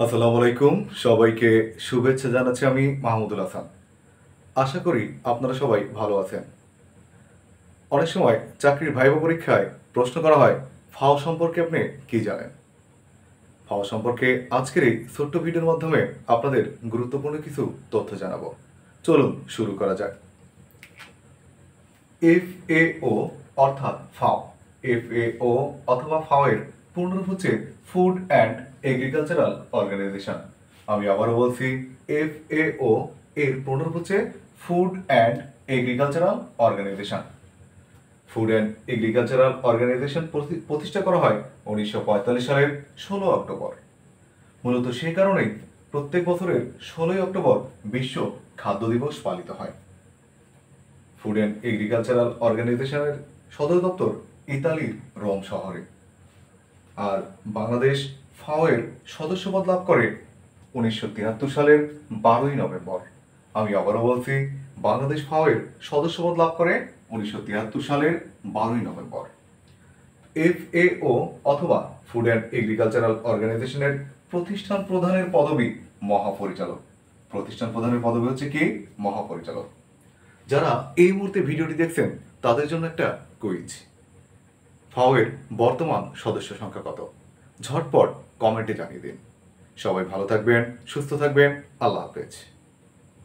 আসসালামু আলাইকুম। সবাইকে শুভেচ্ছা জানাচ্ছি আমি মাহমুদুল হাসান। আশা করি আপনারা সবাই ভালো আছেন। অনেক সময় চাকরির ভাইবা পরীক্ষায় প্রশ্ন করা হয়, ফাও সম্পর্কে আপনি কি জানেন? ফাও সম্পর্কে আজকের এই ছোট্ট ভিডিওর মাধ্যমে আপনাদের গুরুত্বপূর্ণ কিছু তথ্য জানাবো। চলুন শুরু করা যাক। FAO অর্থাৎ ফাও। FAO অথবা ফাও এর পূর্ণরূপ হচ্ছে ফুড অ্যান্ড এগ্রিকালচারাল অর্গানাইজেশন। আমি আবারও বলছি, FAO এর পূর্ণরূপ হচ্ছে food and agricultural organisation. Food and agricultural organisation প্রতিষ্ঠা করা হয় 1945 সালের 16 অক্টোবর। মূলত সেই কারণেই প্রত্যেক বছরের 16 অক্টোবর বিশ্ব খাদ্য দিবস পালিত হয়। ফুড অ্যান্ড এগ্রিকালচারাল অর্গানাইজেশনের সদর দপ্তর ইতালির রোম শহরে। আর বাংলাদেশ ফাও এর সদস্যপদ লাভ করে 1973 সালের 12ই নভেম্বর। আমি আবারও বলছি, বাংলাদেশ ফাও এর সদস্যপদ লাভ করে 1973 সালের 12ই নভেম্বর। FAO অথবা ফুড অ্যান্ড এগ্রিকালচারাল অর্গানাইজেশনের প্রতিষ্ঠান প্রধানের পদবি মহাপরিচালক। প্রতিষ্ঠান প্রধানের পদবি হচ্ছে কি? মহাপরিচালক। যারা এই মুহূর্তে ভিডিওটি দেখছেন তাদের জন্য একটা কুইজ। ফাও এর বর্তমান সদস্য সংখ্যা কত? ঝটপট কমেন্টে জানিয়ে দিন। সবাই ভালো থাকবেন, সুস্থ থাকবেন। আল্লাহ হাফেজ।